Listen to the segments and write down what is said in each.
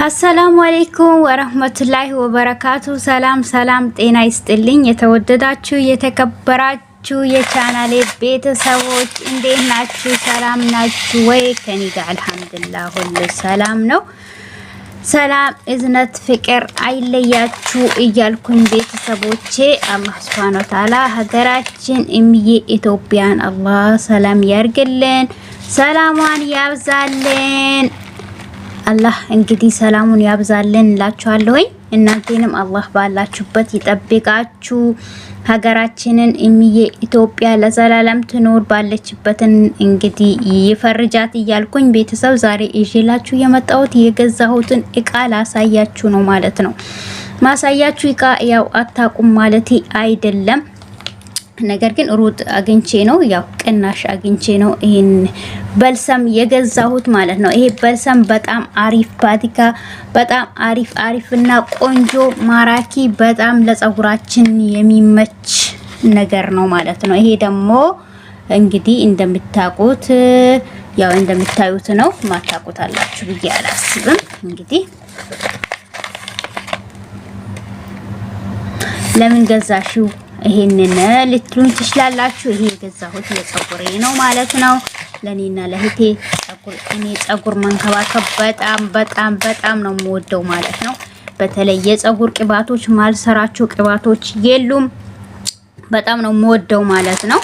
አሰላሙ አለይኩም ወራህመቱላሂ ወበረካቱ። ሰላም ጤና ይስጥልኝ። የተወደዳችሁ የተከበራችሁ የቻናሌ ቤተሰቦች እንዴት ናችሁ? ሰላም ናችሁ ወይ? ከኔ ጋር አልሐምዱሊላህ ሁሉ ሰላም ነው። ሰላም እዝነት ፍቅር አይለያችሁ እያልኩኝ ቤተሰቦቼ አላህ Subhanahu Wa Ta'ala ሀገራችን እምዬ ኢትዮጵያን አላህ ሰላም ያርግልን፣ ሰላሟን ያብዛልን። አላህ እንግዲህ ሰላሙን ያብዛልን እላችኋለሁ። እናንተንም አላህ ባላችሁበት ይጠብቃችሁ። ሀገራችንን እምዬ ኢትዮጵያ ለዘላለም ትኖር፣ ባለችበትን እንግዲህ ይፈርጃት እያልኩኝ ቤተሰብ ዛሬ ይዤላችሁ የመጣሁት የገዛሁትን እቃ ላሳያችሁ ነው ማለት ነው። ማሳያችሁ እቃ ያው አታቁም ማለት አይደለም፣ ነገር ግን ሩጥ አግኝቼ ነው ያው ቅናሽ አግኝቼ ነው ይሄን በልሰም የገዛሁት ማለት ነው። ይሄ በልሰም በጣም አሪፍ ፓቲካ፣ በጣም አሪፍና ቆንጆ ማራኪ፣ በጣም ለፀጉራችን የሚመች ነገር ነው ማለት ነው። ይሄ ደግሞ እንግዲህ እንደምታውቁት ያው እንደምታዩት ነው። ማታውቁት አላችሁ ብዬ አላስብም። እንግዲህ ለምን ገዛሽው ይሄንን ልትሉን ትችላላችሁ። ይሄ የገዛሁት የፀጉሬ ነው ማለት ነው። ለኔና ለህቴ ፀጉር መንከባከብ በጣም ነው የምወደው ማለት ነው። በተለይ የፀጉር ቅባቶች ማልሰራቸው ቅባቶች የሉም፣ በጣም ነው የምወደው ማለት ነው።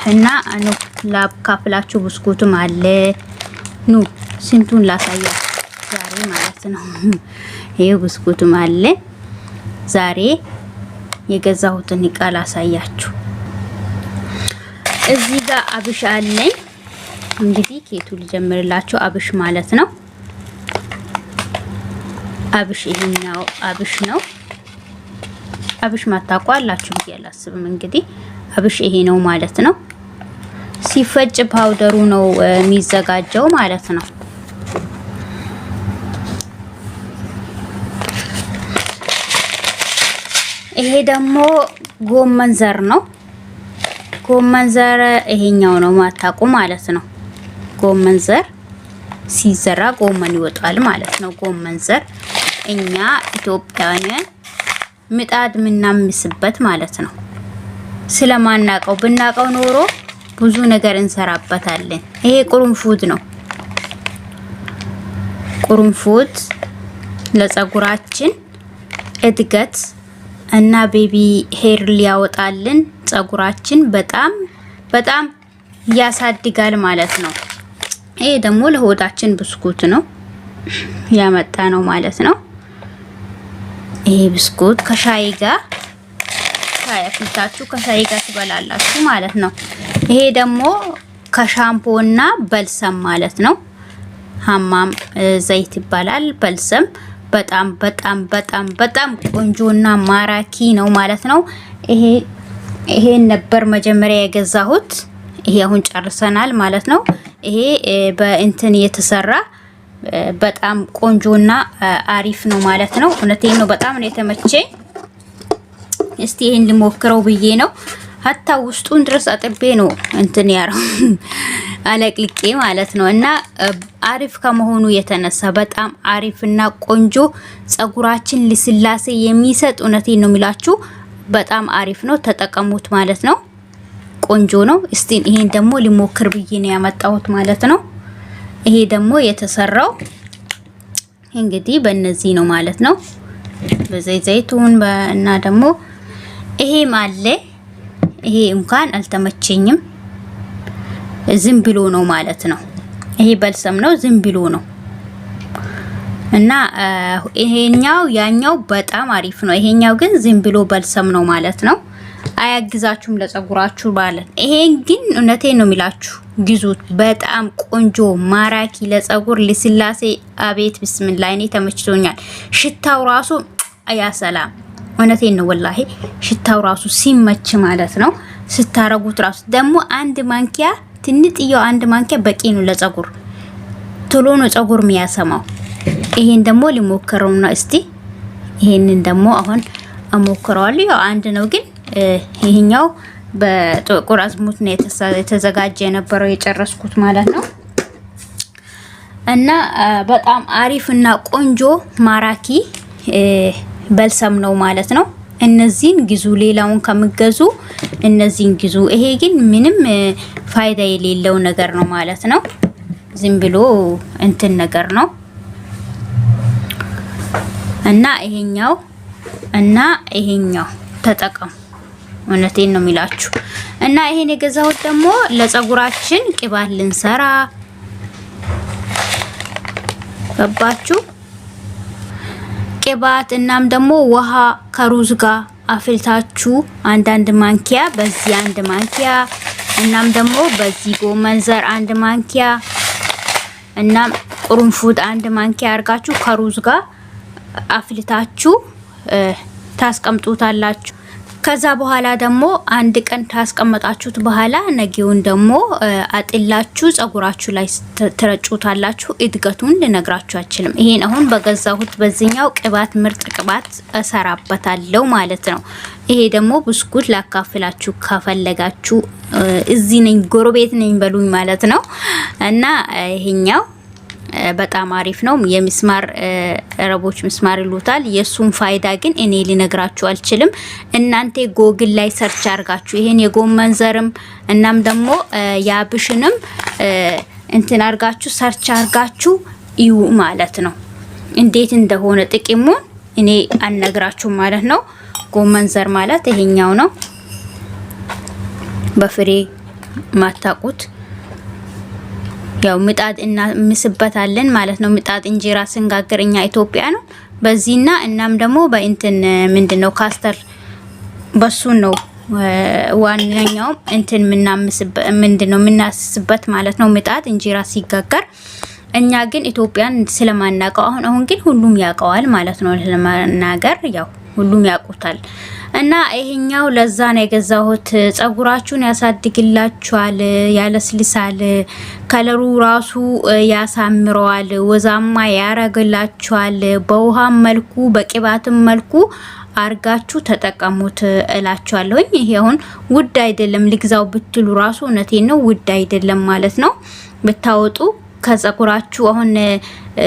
እና ኑ ላካፍላችሁ። ብስኩትም አለ። ኑ ስንቱን ላሳያችሁ ዛሬ ማለት ነው። ይሄ ብስኩትም አለ ዛሬ የገዛሁትን እቃ ላሳያችሁ። እዚህ ጋር አብሽ አለኝ። እንግዲህ ኬቱ ልጀምርላችሁ። አብሽ ማለት ነው። አብሽ ይሄኛው አብሽ ነው። አብሽ ማታውቁ አላችሁ ብዬ አላስብም። እንግዲህ አብሽ ይሄ ነው ማለት ነው። ሲፈጭ ፓውደሩ ነው የሚዘጋጀው ማለት ነው። ይሄ ደግሞ ጎመን ዘር ነው። ጎመን ዘር ይሄኛው ነው ማታውቁ ማለት ነው። ጎመን ዘር ሲዘራ ጎመን ይወጣል ማለት ነው። ጎመን ዘር እኛ ኢትዮጵያውያን ምጣድ ምናምስበት ማለት ነው። ስለማናቀው ብናቀው ኖሮ ብዙ ነገር እንሰራበታለን። ይሄ ቁርንፉድ ነው። ቁርንፉድ ለፀጉራችን እድገት እና ቤቢ ሄር ሊያወጣልን ፀጉራችን በጣም ያሳድጋል ማለት ነው። ይሄ ደግሞ ለሆዳችን ብስኩት ነው ያመጣ ነው ማለት ነው። ይሄ ብስኩት ከሻይ ጋር ታያፍልታችሁ ከሻይ ጋር ትበላላችሁ ማለት ነው። ይሄ ደግሞ ከሻምፖና በልሰም ማለት ነው። ሀማም ዘይት ይባላል። በልሰም በጣም ቆንጆና ማራኪ ነው ማለት ነው። ይሄን ነበር መጀመሪያ የገዛሁት። ይሄ አሁን ጨርሰናል ማለት ነው። ይሄ በእንትን የተሰራ በጣም ቆንጆና አሪፍ ነው ማለት ነው። እውነቴን ነው፣ በጣም ነው የተመቸኝ። እስቲ ይሄን ልሞክረው ብዬ ነው። ሀታ ውስጡን ድረስ አጥቤ ነው እንትን ያረው አለቅልቄ ማለት ነው። እና አሪፍ ከመሆኑ የተነሳ በጣም አሪፍና ቆንጆ ፀጉራችን ልስላሴ የሚሰጥ እውነቴን ነው የሚላችሁ በጣም አሪፍ ነው። ተጠቀሙት ማለት ነው። ቆንጆ ነው። እስቲ ይሄን ደግሞ ሊሞክር ብዬ ነው ያመጣሁት ማለት ነው። ይሄ ደግሞ የተሰራው እንግዲህ በእነዚህ ነው ማለት ነው። በዘይቱን እና ደግሞ ይሄም አለ። ይሄ እንኳን አልተመቸኝም፣ ዝም ብሎ ነው ማለት ነው። ይሄ በልሰም ነው፣ ዝም ብሎ ነው። እና ይሄኛው ያኛው በጣም አሪፍ ነው። ይሄኛው ግን ዝም ብሎ በልሰም ነው ማለት ነው። አያግዛችሁም ለፀጉራችሁ ማለት። ይሄን ግን እውነቴን ነው የሚላችሁ ግዙት። በጣም ቆንጆ ማራኪ ለፀጉር ልስላሴ አቤት ቢስሚላህ እኔ ተመችቶኛል። ሽታው ራሱ ያ ሰላም እውነቴን ነው ወላሂ ሽታው ራሱ ሲመች ማለት ነው። ስታረጉት ራሱ ደግሞ አንድ ማንኪያ ትንጥየው አንድ ማንኪያ በቂ ነው ለፀጉር። ቶሎ ነው ፀጉር የሚያሰማው። ይሄን ደግሞ ሊሞክረው ነው። እስቲ ይሄንን ደግሞ አሁን አሞክረዋለሁ። ያው አንድ ነው ግን ይሄኛው በጥቁር አዝሙድ ነው የተዘጋጀ የነበረው የጨረስኩት ማለት ነው። እና በጣም አሪፍና ቆንጆ ማራኪ በልሰም ነው ማለት ነው። እነዚህን ግዙ፣ ሌላውን ከምገዙ እነዚህን ግዙ። ይሄ ግን ምንም ፋይዳ የሌለው ነገር ነው ማለት ነው። ዝም ብሎ እንትን ነገር ነው እና ይሄኛው ተጠቀሙ። እውነቴን ነው የሚላችሁ። እና ይሄን የገዛሁት ደግሞ ለፀጉራችን ቅባት ልንሰራ ገባችሁ? ቅባት እናም ደግሞ ውሃ ከሩዝ ጋር አፍልታችሁ አንዳንድ ማንኪያ፣ በዚህ አንድ ማንኪያ እናም ደግሞ በዚህ ጎመን ዘር አንድ ማንኪያ እናም ቁርንፉድ አንድ ማንኪያ አርጋችሁ ከሩዝ ጋር አፍልታችሁ ታስቀምጡታላችሁ። ከዛ በኋላ ደግሞ አንድ ቀን ታስቀመጣችሁት በኋላ ነገውን ደግሞ አጥላችሁ ፀጉራችሁ ላይ ትረጩታላችሁ። እድገቱን ልነግራችሁ አልችልም። ይሄን አሁን በገዛሁት በዚህኛው ቅባት ምርጥ ቅባት እሰራበታለሁ ማለት ነው። ይሄ ደግሞ ብስኩት ላካፍላችሁ ከፈለጋችሁ እዚህ ነኝ ጎረቤት ነኝ በሉኝ ማለት ነው። እና ይሄኛው በጣም አሪፍ ነው። የሚስማር ረቦች ምስማር ይሉታል። የሱን ፋይዳ ግን እኔ ሊነግራችሁ አልችልም። እናንተ ጎግል ላይ ሰርች አርጋችሁ ይሄን የጎመን ዘርም እናም ደግሞ ያብሽንም እንትን አርጋችሁ ሰርች አርጋችሁ እዩ ማለት ነው። እንዴት እንደሆነ ጥቅሙን እኔ አልነግራችሁ ማለት ነው። ጎመን ዘር ማለት ይሄኛው ነው። በፍሬ ማታቁት ያው ምጣድ እናምስበታለን ማለት ነው። ምጣድ እንጀራ ስንጋግር እኛ ኢትዮጵያ ነው በዚህና እናም ደግሞ በእንትን ምንድነው ካስተር በሱ ነው ዋናኛው እንትን ምናምስበት ምንድነው ምናስስበት ማለት ነው። ምጣድ እንጀራ ሲጋገር እኛ ግን ኢትዮጵያን ስለማናቀው አሁን ግን ሁሉም ያውቀዋል ማለት ነው። ለማናገር ያው ሁሉም ያውቁታል። እና ይሄኛው ለዛ ነው የገዛሁት። ፀጉራችሁን ያሳድግላችኋል፣ ያለስልሳል፣ ከለሩ ራሱ ያሳምረዋል፣ ወዛማ ያረግላችኋል። በውሃም መልኩ በቅባትም መልኩ አርጋችሁ ተጠቀሙት እላችኋለሁኝ። ይሄ አሁን ውድ አይደለም፣ ልግዛው ብትሉ ራሱ እውነቴን ነው ውድ አይደለም ማለት ነው። ብታወጡ ከፀጉራችሁ አሁን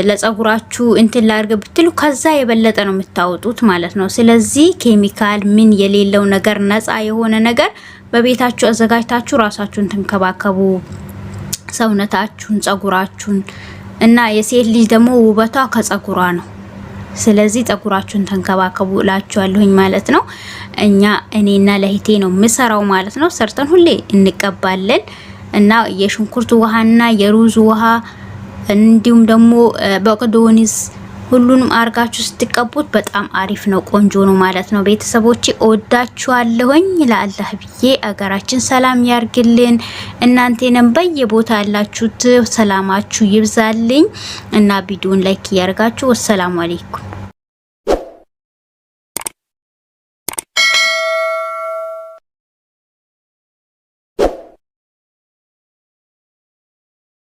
ለፀጉራችሁ እንትን ላርገ ብትሉ ከዛ የበለጠ ነው የምታወጡት ማለት ነው። ስለዚህ ኬሚካል ምን የሌለው ነገር ነፃ የሆነ ነገር በቤታችሁ አዘጋጅታችሁ ራሳችሁን ተንከባከቡ፣ ሰውነታችሁን፣ ፀጉራችሁን። እና የሴት ልጅ ደግሞ ውበቷ ከፀጉሯ ነው። ስለዚህ ፀጉራችሁን ተንከባከቡ እላችኋለሁኝ ማለት ነው። እኔና ለህቴ ነው ምሰራው ማለት ነው። ሰርተን ሁሌ እንቀባለን። እና የሽንኩርት ውሃና የሩዝ ውሃ እንዲሁም ደግሞ በቅዶኒስ ሁሉንም አርጋችሁ ስትቀቡት በጣም አሪፍ ነው፣ ቆንጆ ነው ማለት ነው። ቤተሰቦቼ እወዳችኋለሁኝ። ለአላህ ብዬ አገራችን ሰላም ያርግልን። እናንተንም በየቦታ ያላችሁት ሰላማችሁ ይብዛልኝ እና ቪዲዮን ላይክ ያርጋችሁ። ወሰላሙ አለይኩም።